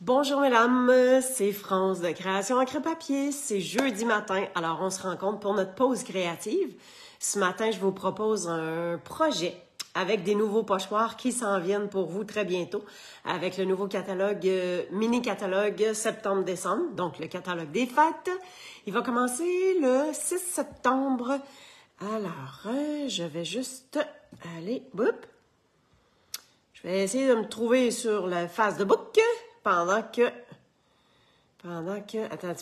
Bonjour mesdames, c'est France de Création Encre Papier. C'est jeudi matin, alors on se rencontre pour notre pause créative. Ce matin, je vous propose un projet avec des nouveaux pochoirs qui s'en viennent pour vous très bientôt, avec le nouveau catalogue, mini-catalogue septembre-décembre, donc le catalogue des fêtes. Il va commencer le 6 septembre. Alors, je vais juste aller... Boop. Je vais essayer de me trouver sur la face de book pendant que... Attends un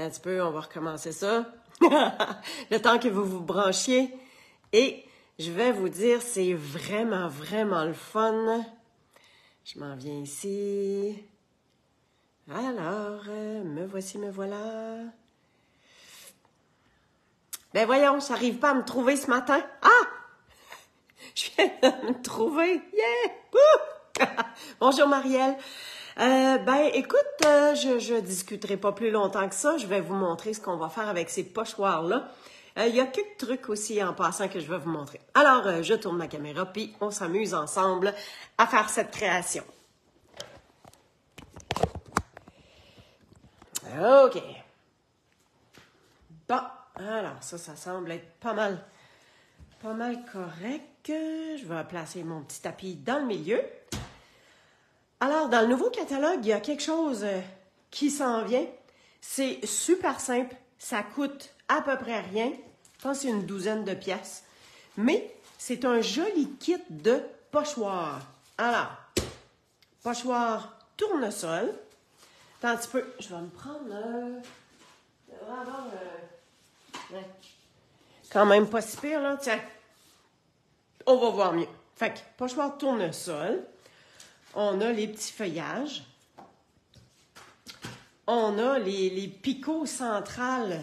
petit peu, on va recommencer ça. Le temps que vous vous branchiez. Et je vais vous dire, c'est vraiment, vraiment le fun. Je m'en viens ici. Alors, me voici, me voilà. Ben voyons, ça n'arrive pas à me trouver ce matin. Ah! Je viens de me trouver. Yeah! Bonjour Marielle. Ben écoute, je discuterai pas plus longtemps que ça. Je vais vous montrer ce qu'on va faire avec ces pochoirs-là. Il y a quelques trucs aussi en passant que je vais vous montrer. Alors, je tourne ma caméra, puis on s'amuse ensemble à faire cette création. OK. Bon, alors ça semble être pas mal correct. Je vais placer mon petit tapis dans le milieu. Alors, dans le nouveau catalogue, il y a quelque chose qui s'en vient. C'est super simple. Ça coûte à peu près rien. Je pense que c'est une douzaine de pièces. Mais c'est un joli kit de pochoirs. Alors, pochoir tournesol. Attends un petit peu. Je vais me prendre... quand même pas si pire, là. Tiens. On va voir mieux. Fait que, pochoir tournesol. On a les petits feuillages. On a les picots centrales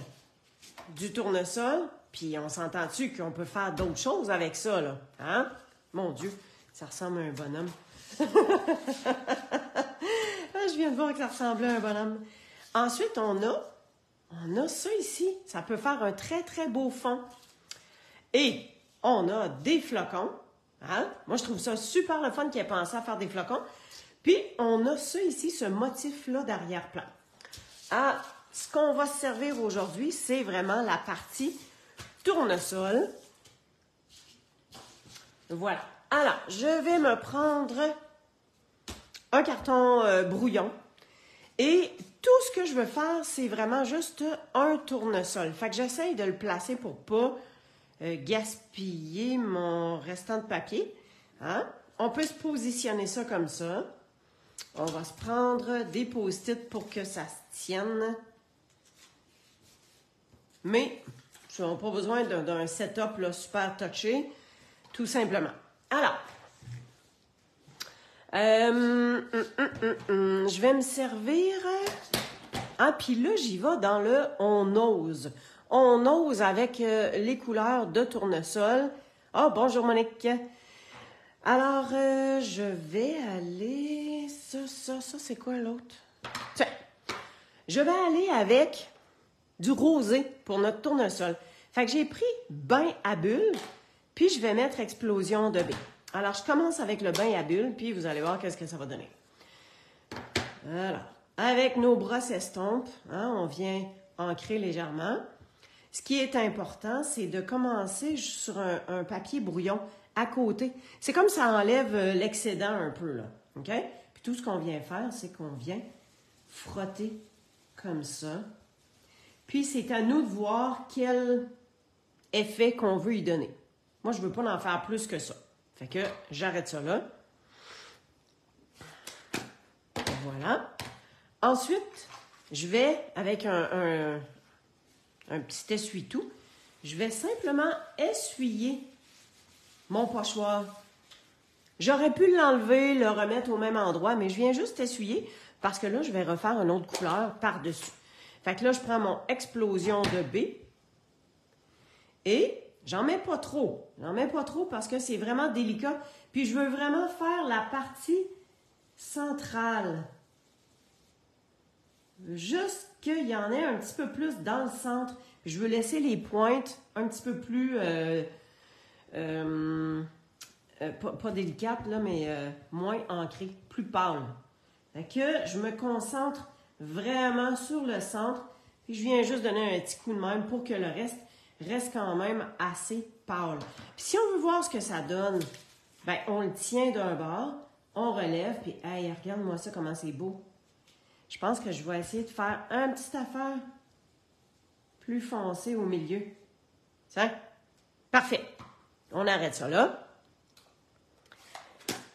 du tournesol. Puis on s'entend-tu qu'on peut faire d'autres choses avec ça, là? Hein? Mon Dieu, ça ressemble à un bonhomme. Je viens de voir que ça ressemblait à un bonhomme. Ensuite, on a ça ici. Ça peut faire un très, très beau fond. Et on a des flocons. Hein? Moi, je trouve ça super le fun qu'il ait pensé à faire des flocons. Puis, on a ça ici, ce motif-là d'arrière-plan. Ah, ce qu'on va se servir aujourd'hui, c'est vraiment la partie tournesol. Voilà. Alors, je vais me prendre un carton brouillon. Et tout ce que je veux faire, c'est vraiment juste un tournesol. Fait que j'essaye de le placer pour pas gaspiller mon restant de papier. Hein? On peut se positionner ça comme ça. On va se prendre des post-it pour que ça se tienne. Mais, on n'a pas besoin d'un setup là, super touché, tout simplement. Alors, je vais me servir... Ah, puis là, j'y vais dans le « on ose ». On ose avec les couleurs de tournesol. Ah, bonjour Monique. Alors, je vais aller... Ça, c'est quoi l'autre? Tiens, je vais aller avec du rosé pour notre tournesol. Fait que j'ai pris bain à bulles, puis je vais mettre explosion de baie. Alors, je commence avec le bain à bulles, puis vous allez voir qu'est-ce que ça va donner. Alors, avec nos brosses estompes, hein, on vient ancrer légèrement. Ce qui est important, c'est de commencer sur un papier brouillon à côté. C'est comme ça enlève l'excédent un peu, là. OK? Puis tout ce qu'on vient faire, c'est qu'on vient frotter comme ça. Puis c'est à nous de voir quel effet qu'on veut y donner. Moi, je ne veux pas en faire plus que ça. Fait que j'arrête ça là. Voilà. Ensuite, je vais, avec un petit essuie-tout, je vais simplement essuyer mon pochoir. J'aurais pu l'enlever, le remettre au même endroit, mais je viens juste essuyer parce que là, je vais refaire une autre couleur par-dessus. Fait que là, je prends mon explosion de baie et j'en mets pas trop. J'en mets pas trop parce que c'est vraiment délicat. Puis je veux vraiment faire la partie centrale. Juste qu'il y en ait un petit peu plus dans le centre. Je veux laisser les pointes un petit peu plus... pas délicates, là, mais moins ancrées, plus pâles. Fait que je me concentre vraiment sur le centre. Puis je viens juste donner un petit coup de même pour que le reste quand même assez pâle. Puis si on veut voir ce que ça donne, ben on le tient d'un bord, on relève, puis hey, regarde-moi ça, comment c'est beau. Je pense que je vais essayer de faire un petit affaire plus foncé au milieu. Ça? Parfait. On arrête ça là.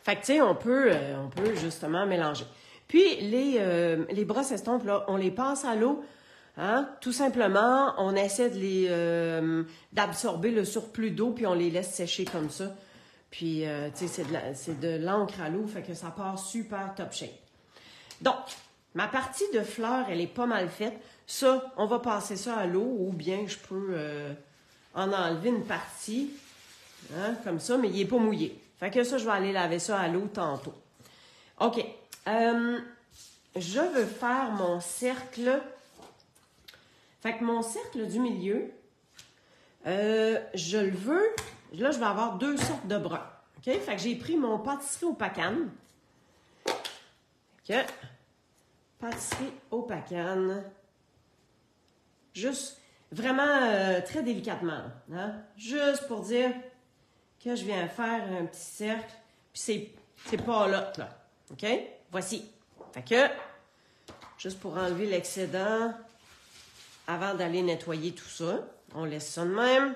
Fait que, tu sais, on peut justement mélanger. Puis, les brosses estompes, là, on les passe à l'eau. Hein? Tout simplement, on essaie d'absorber le surplus d'eau, puis on les laisse sécher comme ça. Puis, tu sais, c'est de l'encre à l'eau, fait que ça part super top shape. Donc, ma partie de fleurs, elle est pas mal faite. Ça, on va passer ça à l'eau, ou bien je peux en enlever une partie, hein, comme ça, mais il n'est pas mouillé. Fait que ça, je vais aller laver ça à l'eau tantôt. OK. Je veux faire mon cercle. Fait que mon cercle du milieu, je le veux. Là, je vais avoir 2 sortes de brun. OK? Fait que j'ai pris mon pâtisserie au pacane. OK? Pâtisserie au pacane. Juste, vraiment très délicatement. Hein? Juste pour dire que je viens faire un petit cercle. Puis c'est pas là. OK? Voici. Fait que, juste pour enlever l'excédent, avant d'aller nettoyer tout ça, on laisse ça de même.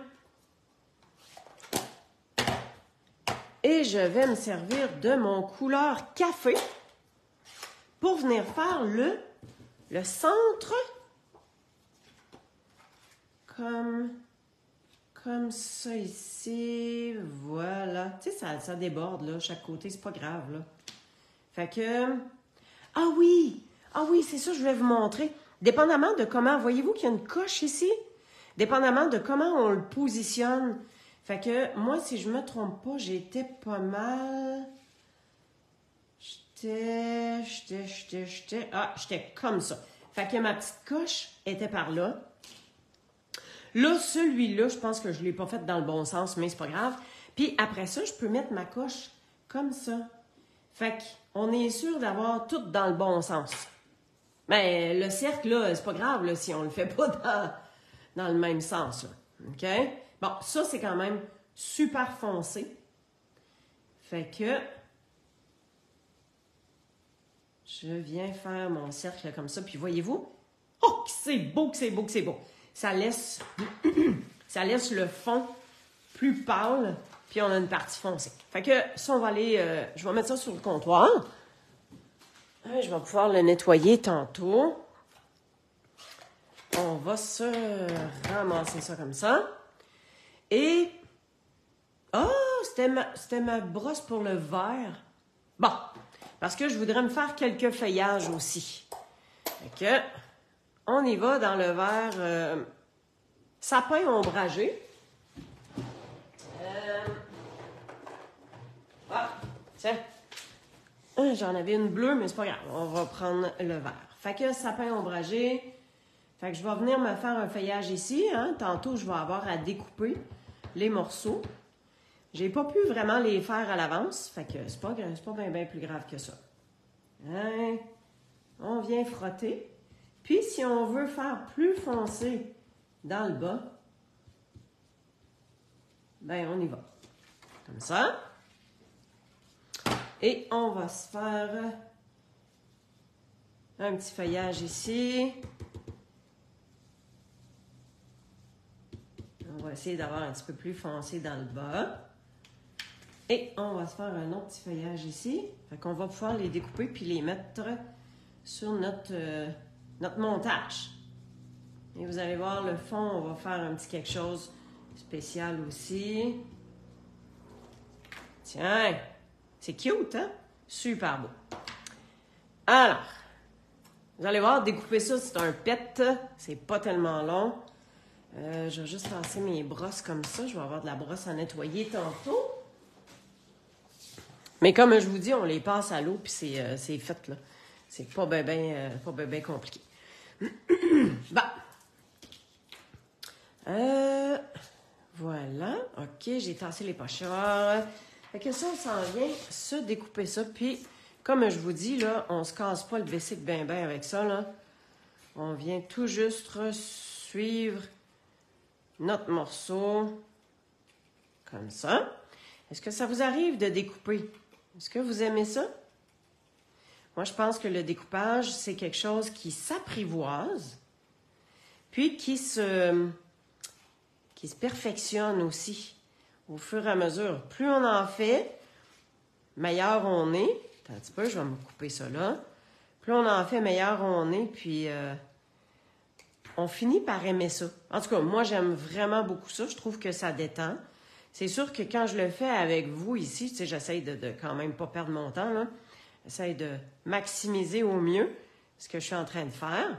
Et je vais me servir de mon couleur café pour venir faire le centre comme ça ici. Voilà. Tu sais, ça déborde, là, chaque côté, c'est pas grave, là. Fait que... Ah oui, c'est ça, je vais vous montrer. Dépendamment de comment... Voyez-vous qu'il y a une coche ici? Dépendamment de comment on le positionne. Fait que moi, si je me trompe pas, j'étais pas mal... J'étais comme ça. Fait que ma petite coche était par là. Là, celui-là, je pense que je ne l'ai pas fait dans le bon sens, mais c'est pas grave. Puis après ça, je peux mettre ma coche comme ça. Fait qu'on est sûr d'avoir tout dans le bon sens. Mais le cercle, là, c'est pas grave là, si on le fait pas dans le même sens. Là. OK? Bon, ça, c'est quand même super foncé. Fait que je viens faire mon cercle comme ça. Puis voyez-vous? Oh, que c'est beau, que c'est beau, que c'est beau. Ça laisse le fond plus pâle, puis on a une partie foncée. Fait que ça, on va aller... je vais mettre ça sur le comptoir. Je vais pouvoir le nettoyer tantôt. On va se ramasser ça comme ça. Et... Ah, c'était ma brosse pour le vert. Bon, parce que je voudrais me faire quelques feuillages aussi. Fait que... On y va dans le vert sapin ombragé. Tiens. J'en avais une bleue, mais c'est pas grave. On va prendre le vert. Fait que sapin ombragé. Fait que je vais venir me faire un feuillage ici. Hein. Tantôt, je vais avoir à découper les morceaux. J'ai pas pu vraiment les faire à l'avance. Fait que c'est pas bien plus grave que ça. Hein. On vient frotter. Puis, si on veut faire plus foncé dans le bas, ben on y va. Comme ça. Et on va se faire un petit feuillage ici. On va essayer d'avoir un petit peu plus foncé dans le bas. Et on va se faire un autre petit feuillage ici. Fait qu'on va pouvoir les découper puis les mettre sur notre montage. Et vous allez voir, le fond, on va faire un petit quelque chose spécial aussi. Tiens, c'est cute, hein? Super beau. Alors, vous allez voir, découper ça, c'est un pet. C'est pas tellement long. Je vais juste passer mes brosses comme ça. Je vais avoir de la brosse à nettoyer tantôt. Mais comme je vous dis, on les passe à l'eau, puis c'est fait, là. C'est pas bien compliqué. Bon. Voilà. OK, j'ai tassé les pochoirs. Fait que ça, on s'en vient se découper ça. Puis, comme je vous dis, là, on se casse pas le basic ben avec ça, là. On vient tout juste suivre notre morceau comme ça. Est-ce que ça vous arrive de découper? Est-ce que vous aimez ça? Moi, je pense que le découpage, c'est quelque chose qui s'apprivoise, puis qui se perfectionne aussi au fur et à mesure. Plus on en fait, meilleur on est. Attends un petit peu, je vais me couper ça là. Plus on en fait, meilleur on est, puis on finit par aimer ça. En tout cas, moi, j'aime vraiment beaucoup ça. Je trouve que ça détend. C'est sûr que quand je le fais avec vous ici, tu sais, j'essaie de quand même pas perdre mon temps, là. J'essaie de maximiser au mieux ce que je suis en train de faire.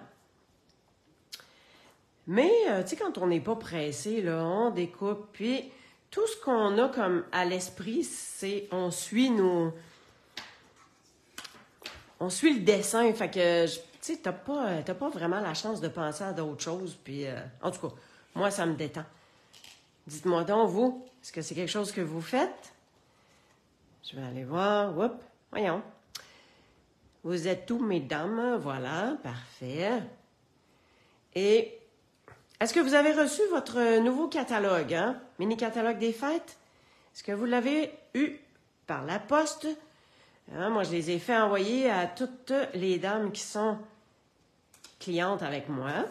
Mais, tu sais, quand on n'est pas pressé, là, on découpe, puis tout ce qu'on a comme à l'esprit, c'est on suit le dessin. Fait que, tu sais, t'as pas vraiment la chance de penser à d'autres choses. Puis, en tout cas, moi, ça me détend. Dites-moi donc, vous, est-ce que c'est quelque chose que vous faites? Je vais aller voir. Oups, voyons. Vous êtes tous, mesdames. Voilà, parfait. Et est-ce que vous avez reçu votre nouveau catalogue, hein? Mini-catalogue des fêtes? Est-ce que vous l'avez eu par la poste? Hein, moi, je les ai fait envoyer à toutes les dames qui sont clientes avec moi.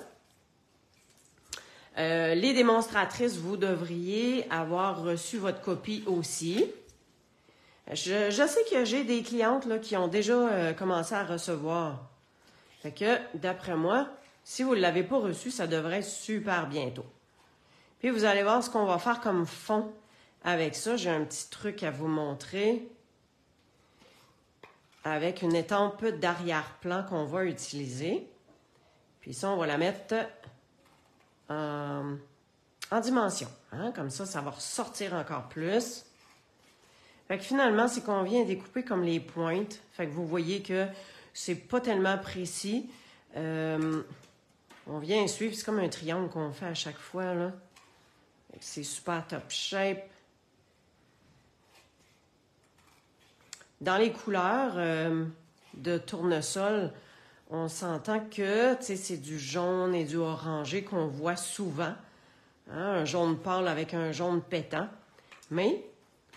Les démonstratrices, vous devriez avoir reçu votre copie aussi. Je sais que j'ai des clientes là, qui ont déjà commencé à recevoir. Fait que, d'après moi, si vous ne l'avez pas reçu, ça devrait être super bientôt. Puis, vous allez voir ce qu'on va faire comme fond avec ça. J'ai un petit truc à vous montrer avec une étampe d'arrière-plan qu'on va utiliser. Puis ça, on va la mettre en dimension. Hein? Comme ça va ressortir encore plus. Fait que finalement, c'est qu'on vient découper comme les pointes. Fait que vous voyez que c'est pas tellement précis. On vient suivre, c'est comme un triangle qu'on fait à chaque fois, là. C'est super top shape. Dans les couleurs de tournesol, on s'entend que c'est du jaune et du orangé qu'on voit souvent. Hein? Un jaune pâle avec un jaune pétant. Mais,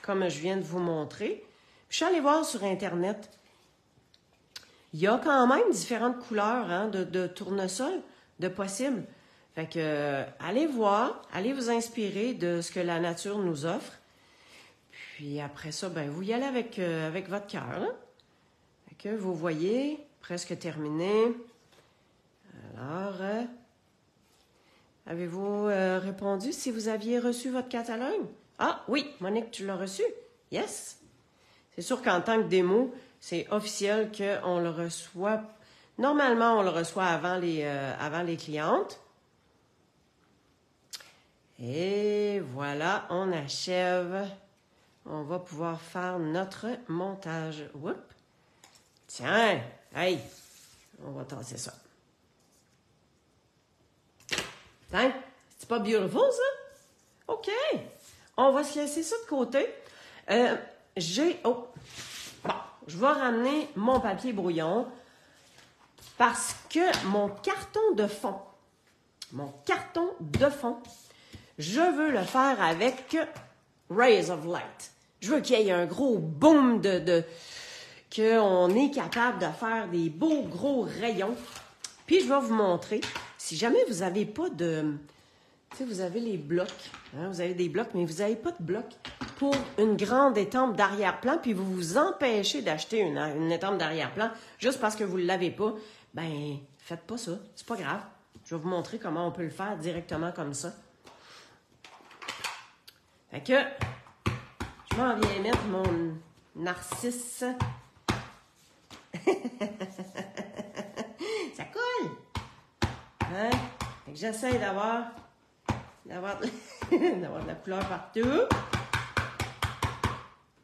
comme je viens de vous montrer, je suis allée voir sur Internet, il y a quand même différentes couleurs hein, de tournesol, de possibles. Fait que, allez voir, allez vous inspirer de ce que la nature nous offre. Puis après ça, ben vous y allez avec votre cœur. Là. Fait que vous voyez, presque terminé. Alors, avez-vous répondu si vous aviez reçu votre catalogue? Ah oui, Monique, tu l'as reçu? Yes! C'est sûr qu'en tant que démo, c'est officiel qu'on le reçoit. Normalement, on le reçoit avant les clientes. Et voilà, on achève. On va pouvoir faire notre montage. Oups! Tiens! Hey! On va tasser ça. Tiens! C'est pas beautiful, ça? OK! On va se laisser ça de côté. Oh! Bon, je vais ramener mon papier brouillon parce que mon carton de fond, je veux le faire avec Rays of Light. Je veux qu'il y ait un gros boom qu'on est capable de faire des beaux gros rayons. Puis je vais vous montrer, si jamais vous n'avez pas de... Tu sais, vous avez les blocs, hein, vous avez des blocs, mais vous n'avez pas de blocs pour une grande étampe d'arrière-plan, puis vous vous empêchez d'acheter une étampe d'arrière-plan juste parce que vous ne l'avez pas, ben faites pas ça, c'est pas grave. Je vais vous montrer comment on peut le faire directement comme ça. Fait que, je m'en viens mettre mon narcisse. Ça coule! Hein? Fait que j'essaie d'avoir de la couleur partout.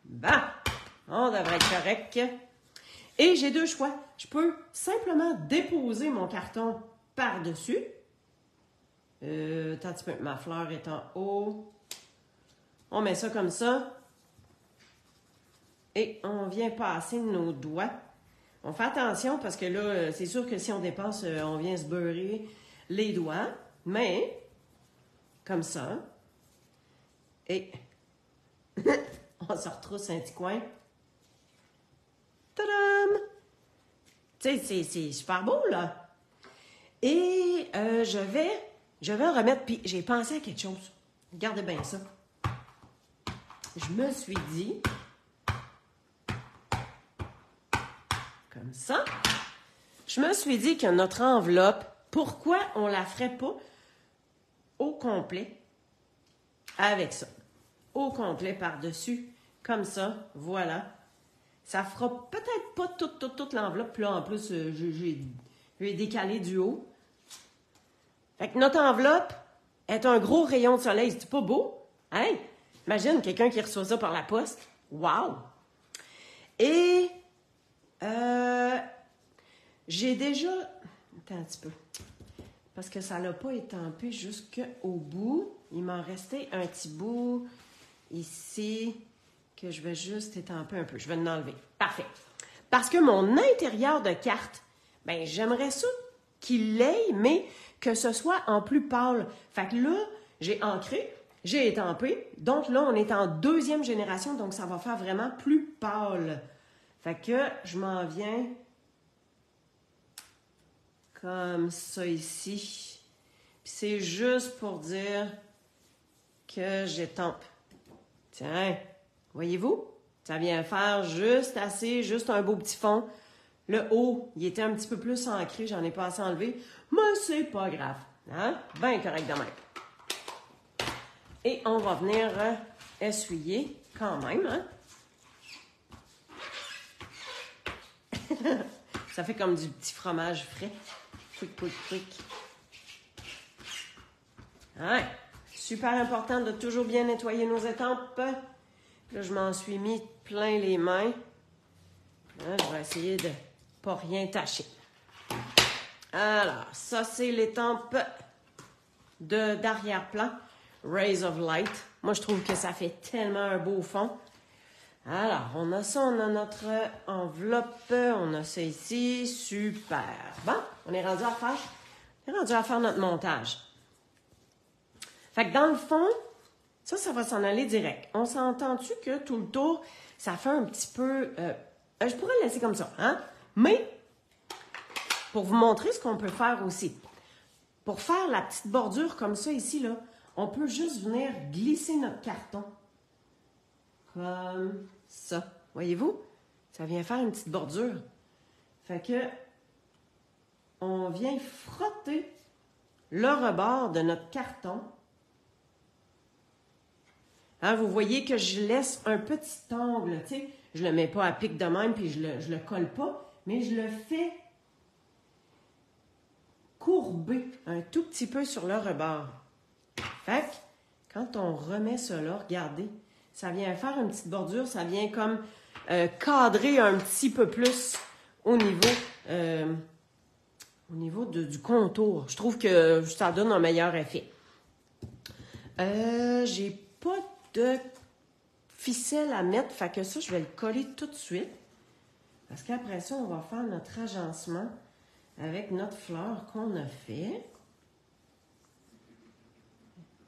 Bon, on devrait être correct. Et j'ai deux choix. Je peux simplement déposer mon carton par-dessus. Tant un petit peu, ma fleur est en haut. On met ça comme ça. Et on vient passer nos doigts. On fait attention parce que là, c'est sûr que si on dépasse, on vient se beurrer les doigts. Mais, comme ça. Et on se retrousse un petit coin. Tadam! Tu sais, c'est super beau, là. Et je vais en remettre, puis j'ai pensé à quelque chose. Regardez bien ça. Je me suis dit, comme ça, je me suis dit que notre enveloppe, pourquoi on la ferait pas au complet avec ça? Au complet par-dessus, comme ça, voilà. Ça fera peut-être pas toute l'enveloppe. Puis là, en plus, j'ai décalé du haut. Fait que notre enveloppe est un gros rayon de soleil. C'est pas beau? Hein? Imagine quelqu'un qui reçoit ça par la poste. Wow! Et j'ai déjà... Attends un petit peu. Parce que ça l'a pas étampé jusqu'au bout. Il m'en restait un petit bout ici que je vais juste étamper un peu. Je vais l'enlever. Parfait. Parce que mon intérieur de carte, ben j'aimerais ça qu'il l'aille, mais que ce soit en plus pâle. Fait que là, j'ai ancré, j'ai étampé. Donc là, on est en 2e génération, donc ça va faire vraiment plus pâle. Fait que je m'en viens comme ça ici. Puis c'est juste pour dire que j'étampe. Tiens, voyez-vous? Ça vient faire juste assez, juste un beau petit fond. Le haut, il était un petit peu plus ancré, j'en ai pas assez enlevé, mais c'est pas grave. Hein? Bien correct de même. Et on va venir essuyer quand même. Hein? Ça fait comme du petit fromage frais. Quick, quick, quick. Ouais. Super important de toujours bien nettoyer nos étampes. Là, je m'en suis mis plein les mains. Là, je vais essayer de pas rien tâcher. Alors, ça, c'est l'étampe d'arrière-plan. Rays of Light. Moi, je trouve que ça fait tellement un beau fond. Alors, on a ça, on a notre enveloppe. On a ça ici. Super. Bon, on est rendu à faire notre montage. Fait que dans le fond, ça va s'en aller direct. On s'entend-tu que tout le tour, ça fait un petit peu... je pourrais le laisser comme ça, hein? Mais, pour vous montrer ce qu'on peut faire aussi, pour faire la petite bordure comme ça ici, là, on peut juste venir glisser notre carton. Comme ça. Voyez-vous? Ça vient faire une petite bordure. Fait que, on vient frotter le rebord de notre carton. Hein, vous voyez que je laisse un petit angle, tu sais. Je le mets pas à pic de même, puis je le colle pas, mais je le fais courber un tout petit peu sur le rebord. Fait que, quand on remet cela, regardez, ça vient faire une petite bordure, ça vient comme cadrer un petit peu plus au niveau du contour. Je trouve que ça donne un meilleur effet. J'ai pas de ficelle à mettre, fait que ça, je vais le coller tout de suite. Parce qu'après ça, on va faire notre agencement avec notre fleur qu'on a fait.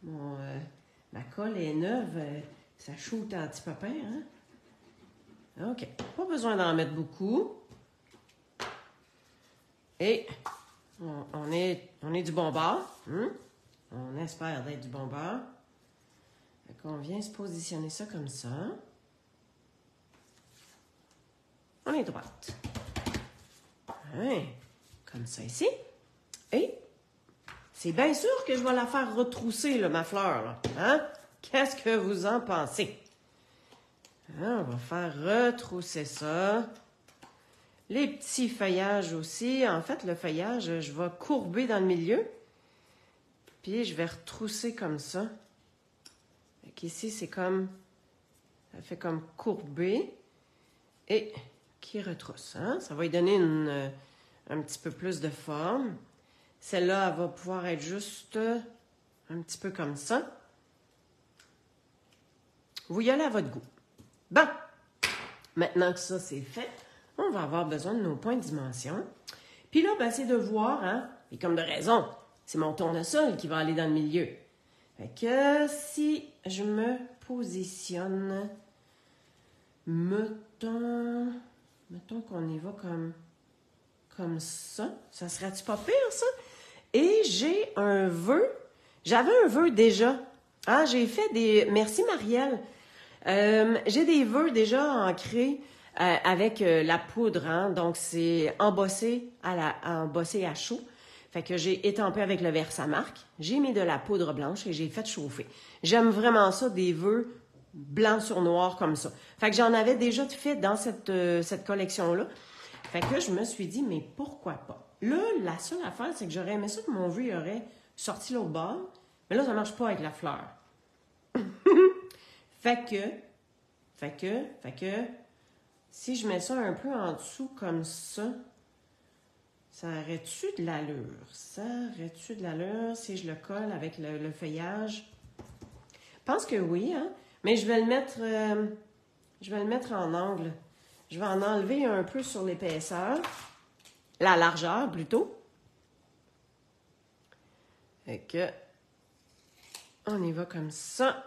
Bon, ma colle est neuve, ça shoot un petit papin, hein? OK, pas besoin d'en mettre beaucoup. Et on est du bon bord. Hein? On espère d'être du bon bord. Fait qu'on vient se positionner ça comme ça. On est droite. Hein? Comme ça ici. Et c'est bien sûr que je vais la faire retrousser, là, ma fleur. Là. Hein? Qu'est-ce que vous en pensez? Hein, on va faire retrousser ça. Les petits feuillages aussi. En fait, le feuillage, je vais courber dans le milieu. Puis, je vais retrousser comme ça. Ici, c'est comme... Ça fait comme courber. Et qui retrousse. Hein? Ça va lui donner un petit peu plus de forme. Celle-là, elle va pouvoir être juste un petit peu comme ça. Vous y allez à votre goût. Bon. Maintenant que ça, c'est fait, on va avoir besoin de nos points de dimension. Puis là, ben, c'est de voir, hein, et comme de raison, c'est mon tournesol qui va aller dans le milieu. Fait que si je me positionne, mettons qu'on y va comme ça serait-tu pas pire, ça? Et j'ai un vœu, j'avais un vœu déjà. Ah, j'ai fait des... Merci, Marielle. J'ai des vœux déjà ancrés avec la poudre, hein? Donc c'est embossé à chaud. Fait que j'ai étampé avec le Versamark. J'ai mis de la poudre blanche et j'ai fait chauffer. J'aime vraiment ça, des vœux blanc sur noir comme ça. Fait que j'en avais déjà fait dans cette collection-là. Fait que je me suis dit, mais pourquoi pas? Là, la seule affaire, c'est que j'aurais aimé ça que mon vœu aurait sorti l'autre bord. Mais là, ça marche pas avec la fleur. Fait que, si je mets ça un peu en dessous comme ça aurait-tu de l'allure? Ça aurait-tu de l'allure si je le colle avec le feuillage? Je pense que oui, hein? Mais je vais le mettre en angle. Je vais en enlever un peu sur l'épaisseur. La largeur, plutôt. Fait que, on y va comme ça.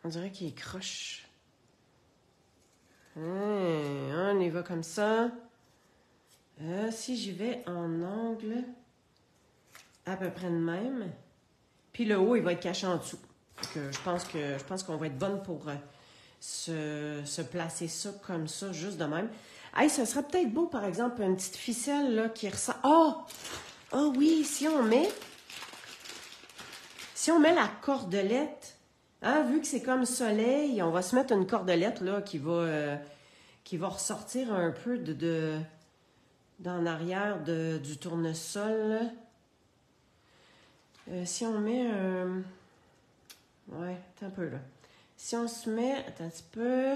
On dirait qu'il est croche. On y va comme ça. Si j'y vais en angle, à peu près de même, puis le haut, il va être caché en dessous. Donc, je pense qu'on va être bonne pour se placer ça comme ça, juste de même. Hey, ça serait peut-être beau, par exemple, une petite ficelle là, qui ressort. Oh oui, si on met la cordelette, hein, vu que c'est comme soleil, on va se mettre une cordelette là, qui va ressortir un peu d'en arrière du tournesol. Si on met un... Ouais, attends un peu là. Si on se met... Attends un petit peu...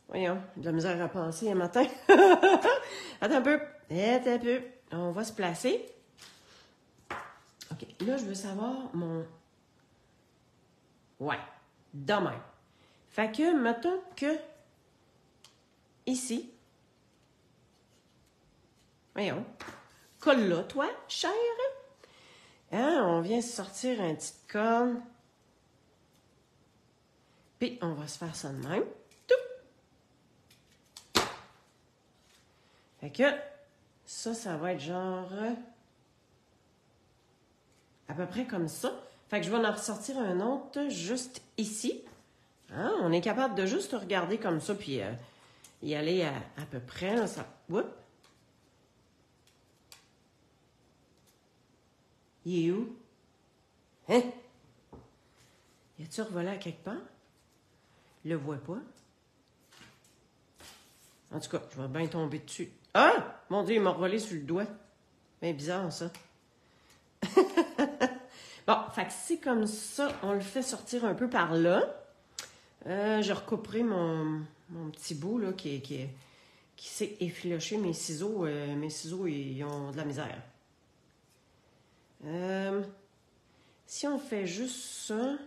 Voyons, de la misère à penser un matin. Attends un peu. On va se placer. OK, là, je veux savoir mon... Ouais, de même. Fait que, mettons que... Ici... Voyons. Colle là, toi, chère. Hein, on vient sortir un petit corne. Puis, on va se faire ça de même. Tout. Fait que, ça va être genre... à peu près comme ça. Fait que je vais en ressortir un autre juste ici. Hein, on est capable de juste regarder comme ça, puis y aller à peu près. Là, ça... Oups. Il est où? Hein? Y a-tu revolé à quelque part? Je le vois pas. En tout cas, je vais bien tomber dessus. Ah! Mon Dieu, il m'a revolé sur le doigt. Bien bizarre, ça. Bon, fait que c'est comme ça. On le fait sortir un peu par là. Je recouperai mon petit bout, là, qui s'est effiloché. Mes ciseaux, ils ont de la misère. Si on fait juste ça,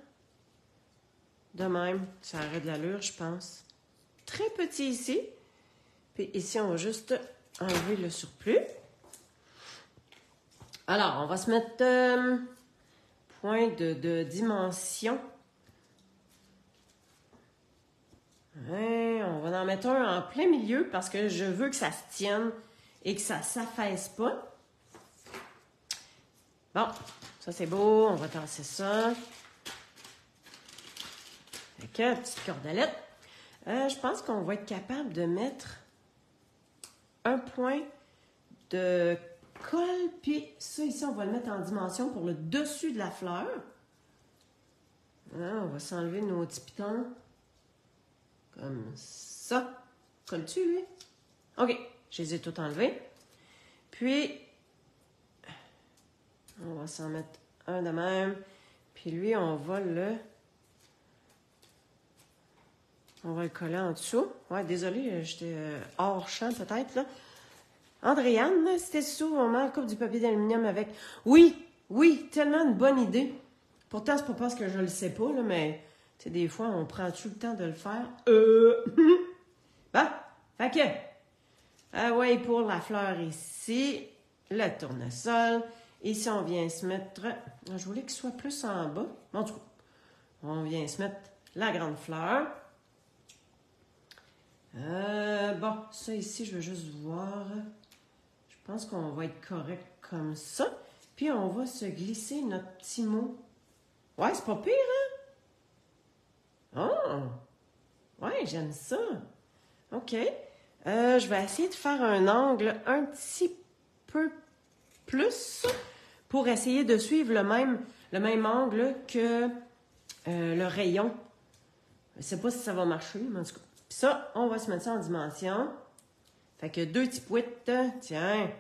de même, ça aurait de l'allure, je pense. Très petit ici. Puis ici, on va juste enlever le surplus. Alors, on va se mettre point de dimension. Ouais, on va en mettre un en plein milieu parce que je veux que ça se tienne et que ça ne s'affaisse pas. Bon, ça c'est beau, on va tasser ça. Avec une petite cordelette. Je pense qu'on va être capable de mettre un point de colle, puis ça ici, on va le mettre en dimension pour le dessus de la fleur. Hein, on va s'enlever nos petits pitons. Comme ça. Colle-tu, lui? OK, je les ai tous enlevés. Puis, on va s'en mettre un de même. Puis lui, on va le coller en dessous. Ouais, désolée, j'étais hors champ peut-être, là. Andréane, c'était sous, on met la coupe du papier d'aluminium avec... Oui, tellement une bonne idée. Pourtant, c'est pas parce que je le sais pas, là, mais Tu sais, des fois, on prend-tu le temps de le faire? Bon, fait que... Ah ouais, pour la fleur ici, le tournesol. Ici, on vient se mettre... Je voulais qu'il soit plus en bas. En tout cas, on vient se mettre la grande fleur. Bon, ça ici, je veux juste voir. Je pense qu'on va être correct comme ça. Puis, on va se glisser notre petit mot. Ouais, c'est pas pire, hein? Oh! Ouais, j'aime ça. OK. Je vais essayer de faire un angle un petit peu plus pour essayer de suivre le même angle que le rayon. Je ne sais pas si ça va marcher, mais en tout cas. Puis ça, on va se mettre ça en dimension. Fait que 2 petits pouites. Tiens.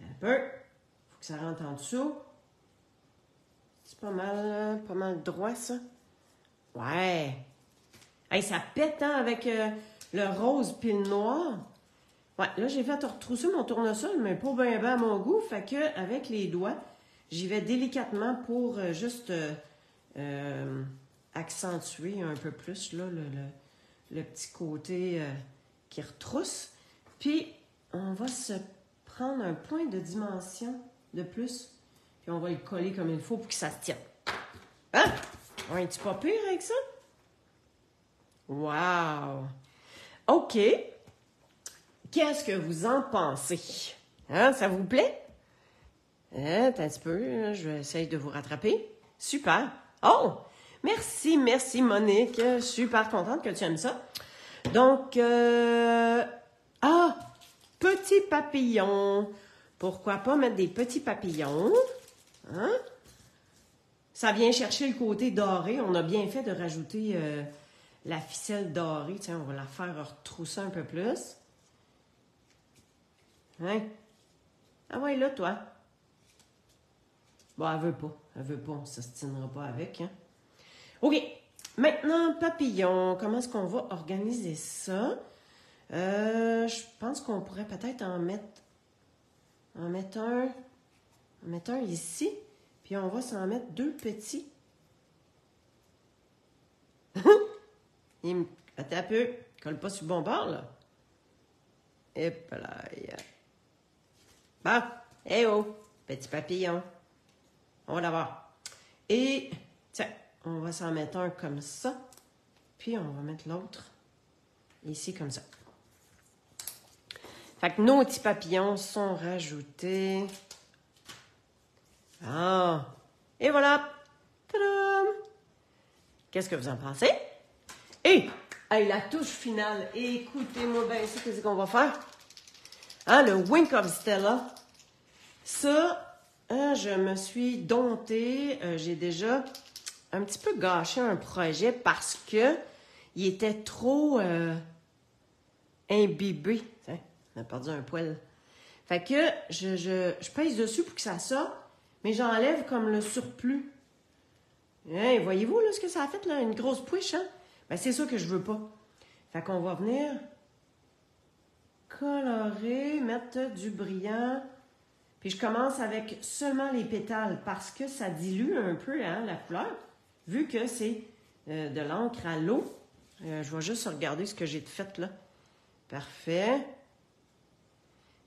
Un peu. Faut que ça rentre en dessous. C'est pas mal droit, ça. Ouais. Hey, ça pète, hein, avec le rose puis le noir. Ouais, là, j'ai fait retrousser mon tournesol, mais pas bien à mon goût. Fait que avec les doigts, j'y vais délicatement pour juste accentuer un peu plus là, le petit côté qui retrousse. Puis, on va se prendre un point de dimension de plus. Puis, on va le coller comme il faut pour que ça se tienne. Hein? On est-tu pas pire avec ça? Wow! OK. Qu'est-ce que vous en pensez? Hein, ça vous plaît? Attends un petit peu, là, je vais essayer de vous rattraper. Super! Oh! Merci Monique. Super contente que tu aimes ça. Donc, petit papillon. Pourquoi pas mettre des petits papillons? Hein? Ça vient chercher le côté doré. On a bien fait de rajouter la ficelle dorée. Tiens, on va la faire retrousser un peu plus. Hein? Ah ouais, là, toi. Bon, elle veut pas. Elle veut pas. On ne s'ostinera pas avec. Hein? OK. Maintenant, papillon. Comment est-ce qu'on va organiser ça? Je pense qu'on pourrait peut-être en mettre un ici. Puis on va s'en mettre 2 petits. Attends un peu. Colle pas sur le bon bord, là. Et là. Bon. Eh oh. Petit papillon. On va l'avoir. Et, tiens, on va s'en mettre un comme ça. Puis, on va mettre l'autre ici comme ça. Fait que nos petits papillons sont rajoutés. Ah! Et voilà! Tadam! Qu'est-ce que vous en pensez? Et, la touche finale. Écoutez-moi bien ici, qu'est-ce qu'on va faire? Hein, le Wink of Stella. Ça, je me suis domptée. J'ai déjà un petit peu gâché un projet parce que il était trop imbibé. Tiens, on a perdu un poil. Fait que je pèse dessus pour que ça sorte, mais j'enlève comme le surplus. Hein, voyez-vous là ce que ça a fait, là? Une grosse pouiche, hein? Ben, c'est ça que je veux pas. Fait qu'on va venir colorer, mettre du brillant. Puis je commence avec seulement les pétales parce que ça dilue un peu, hein, la couleur. Vu que c'est de l'encre à l'eau. Je vais juste regarder ce que j'ai fait là. Parfait.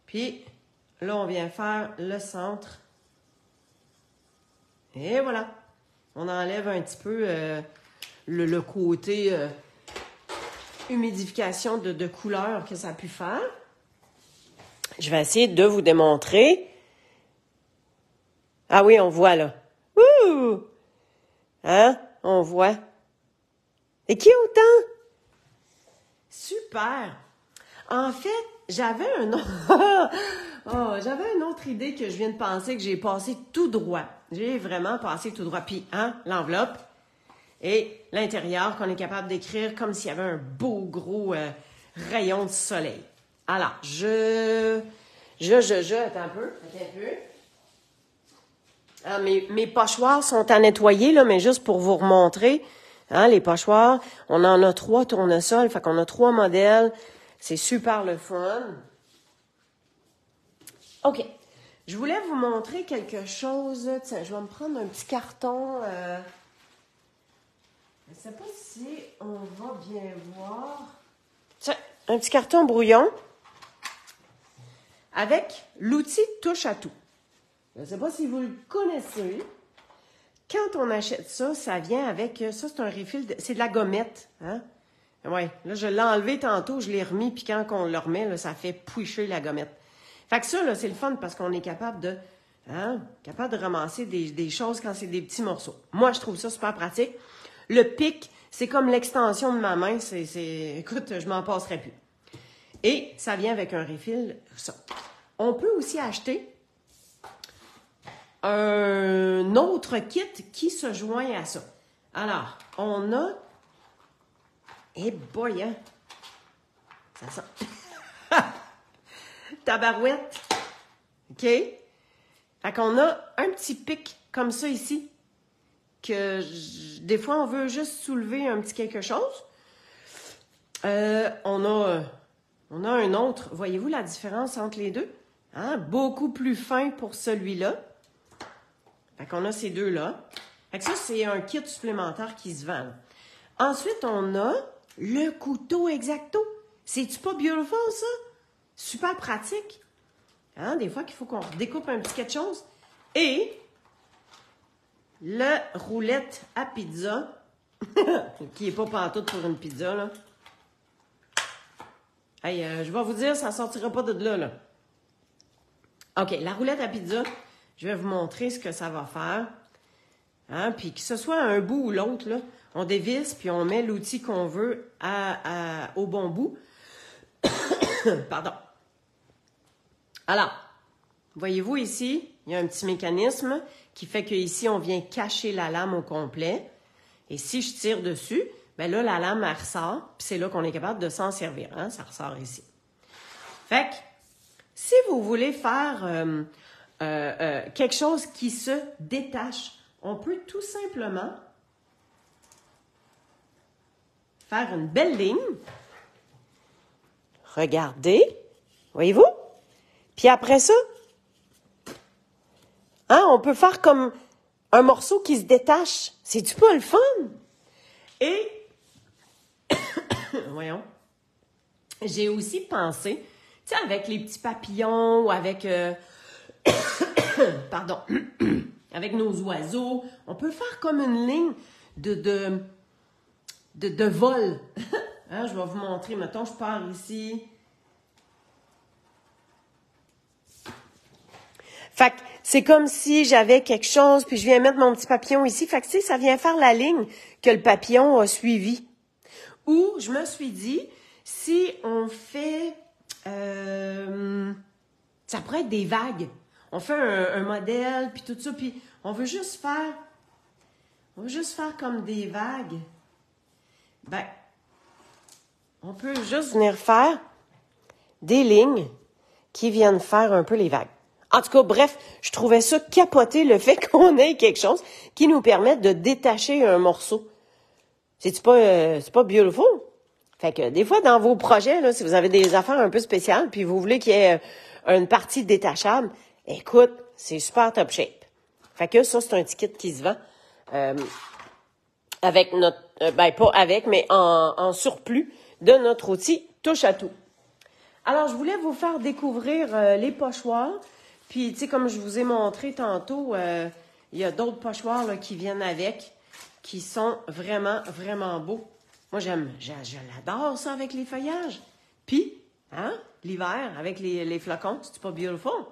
Puis là, on vient faire le centre. Et voilà. On enlève un petit peu le côté humidification de couleur que ça a pu faire. Je vais essayer de vous démontrer. Ah oui, on voit là. Ouh! Hein? On voit. Et qui autant? Super! En fait, j'avais j'avais une autre idée que je viens de penser que j'ai passé tout droit. J'ai vraiment passé tout droit. Puis, hein, l'enveloppe et l'intérieur qu'on est capable d'écrire comme s'il y avait un beau gros rayon de soleil. Alors, attends un peu. Ah, mes pochoirs sont à nettoyer, là, mais juste pour vous remontrer, hein, les pochoirs, on en a 3 tournesols, fait qu'on a 3 modèles. C'est super le fun. OK. Je voulais vous montrer quelque chose. Tiens, je vais me prendre un petit carton. Je ne sais pas si on va bien voir. Tiens, un petit carton brouillon avec l'outil touche à tout. Je ne sais pas si vous le connaissez. Quand on achète ça, ça vient avec... Ça, c'est un refill, c'est de la gommette. Hein? Oui, là, je l'ai enlevé tantôt, je l'ai remis, puis quand on le remet, là, ça fait pouicher la gommette. Fait que ça, là, c'est le fun parce qu'on est capable de ramasser des choses quand c'est des petits morceaux. Moi, je trouve ça super pratique. Le pic, c'est comme l'extension de ma main. Écoute, je m'en passerai plus. Et ça vient avec un refill, ça. On peut aussi acheter un autre kit qui se joint à ça. Alors, on a... Eh boy, hein? Ça sent... Tabarouette. OK? Fait qu'on a un petit pic comme ça ici. Des fois, on veut juste soulever un petit quelque chose. On a un autre. Voyez-vous la différence entre les deux? Hein? Beaucoup plus fin pour celui-là. Fait qu'on a ces deux-là. Fait que ça, c'est un kit supplémentaire qui se vend. Ensuite, on a le couteau X-Acto. C'est-tu pas beautiful, ça? Super pratique. Hein? Des fois qu'il faut qu'on découpe un petit quelque chose. Et la roulette à pizza, qui n'est pas pantoute pour une pizza, là. Hey, je vais vous dire, ça ne sortira pas de là, là. OK, la roulette à pizza, je vais vous montrer ce que ça va faire. Hein? Puis que ce soit un bout ou l'autre, là, on dévisse, puis on met l'outil qu'on veut au bon bout. Pardon. Alors, voyez-vous ici, il y a un petit mécanisme qui fait qu'ici, on vient cacher la lame au complet. Et si je tire dessus, bien là, la lame, elle ressort, puis c'est là qu'on est capable de s'en servir. Hein? Ça ressort ici. Fait que, si vous voulez faire quelque chose qui se détache, on peut tout simplement faire une belle ligne. Regardez. Voyez-vous? Puis après ça, hein, on peut faire comme un morceau qui se détache. C'est-tu pas le fun? Et, voyons, j'ai aussi pensé, tu sais, avec les petits papillons ou avec, pardon, avec nos oiseaux, on peut faire comme une ligne de vol. Hein, je vais vous montrer. Mettons, je pars ici. Fait que c'est comme si j'avais quelque chose, puis je viens mettre mon petit papillon ici. Fait que, tu sais, ça vient faire la ligne que le papillon a suivie. Ou, je me suis dit, si on fait... ça pourrait être des vagues. On fait un modèle, puis tout ça, puis on veut juste faire comme des vagues. Ben, on peut juste venir faire des lignes qui viennent faire un peu les vagues. En tout cas, bref, je trouvais ça capoté, le fait qu'on ait quelque chose qui nous permette de détacher un morceau. C'est pas beautiful? Fait que des fois, dans vos projets, là, si vous avez des affaires un peu spéciales, puis vous voulez qu'il y ait une partie détachable, écoute, c'est super top shape. Fait que ça, c'est un petit kit qui se vend avec notre... pas avec, mais en surplus de notre outil touche à tout. Alors, je voulais vous faire découvrir les pochoirs. Puis, tu sais, comme je vous ai montré tantôt, il y a d'autres pochoirs là, qui viennent avec, qui sont vraiment, vraiment beaux. Moi, je l'adore, ça, avec les feuillages. Puis, hein, l'hiver, avec les flocons, c'est pas beautiful?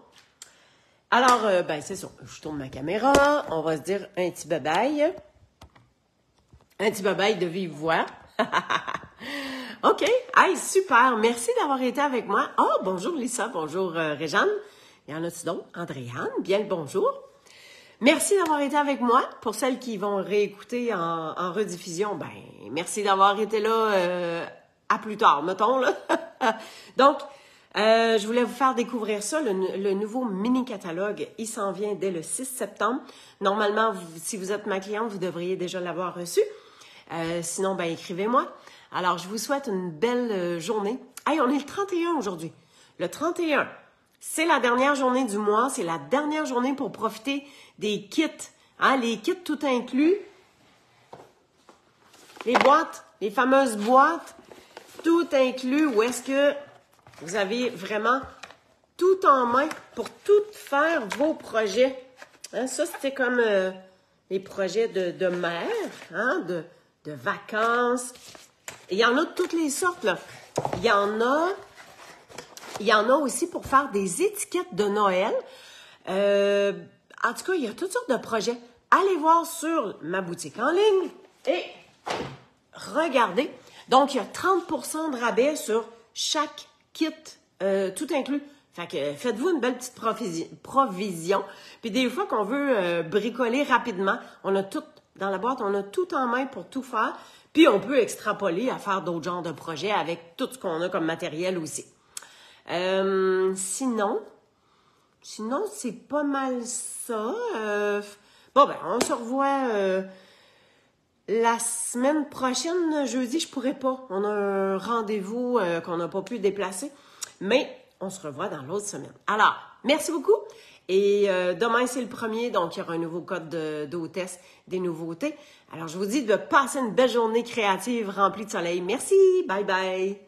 Alors, c'est ça. Je tourne ma caméra. On va se dire un petit bye-bye. Un petit bye-bye de vive voix. OK. Hey, super. Merci d'avoir été avec moi. Oh, bonjour Lisa. Bonjour Réjeanne. Il y en a-tu d'autres? Andréane. Bien le bonjour. Merci d'avoir été avec moi. Pour celles qui vont réécouter en rediffusion, ben merci d'avoir été là à plus tard, mettons, là. Donc, je voulais vous faire découvrir ça, le nouveau mini-catalogue. Il s'en vient dès le 6 septembre. Normalement, si vous êtes ma cliente, vous devriez déjà l'avoir reçu. Sinon, ben écrivez-moi. Alors, je vous souhaite une belle journée. Hey, on est le 31 aujourd'hui. Le 31, c'est la dernière journée du mois. C'est la dernière journée pour profiter des kits. Hein, les kits tout inclus. les boîtes, les fameuses boîtes, tout inclus, où est-ce que vous avez vraiment tout en main pour tout faire vos projets. Hein, ça, c'était comme les projets de mer, hein, de vacances. Il y en a de toutes les sortes, là. Il y en a aussi pour faire des étiquettes de Noël. En tout cas, il y a toutes sortes de projets. Allez voir sur ma boutique en ligne et regardez. Donc, il y a 30% de rabais sur chaque kit, tout inclus. Fait que faites-vous une belle petite provision. Puis des fois qu'on veut bricoler rapidement, on a tout dans la boîte, on a tout en main pour tout faire. Puis on peut extrapoler à faire d'autres genres de projets avec tout ce qu'on a comme matériel aussi. Sinon, c'est pas mal ça. Bon, ben, on se revoit la semaine prochaine. Jeudi, je pourrais pas. On a un rendez-vous qu'on n'a pas pu déplacer. Mais on se revoit dans l'autre semaine. Alors, merci beaucoup. Et demain, c'est le 1er, donc il y aura un nouveau code d'hôtesse, des nouveautés. Alors, je vous dis de passer une belle journée créative remplie de soleil. Merci. Bye bye.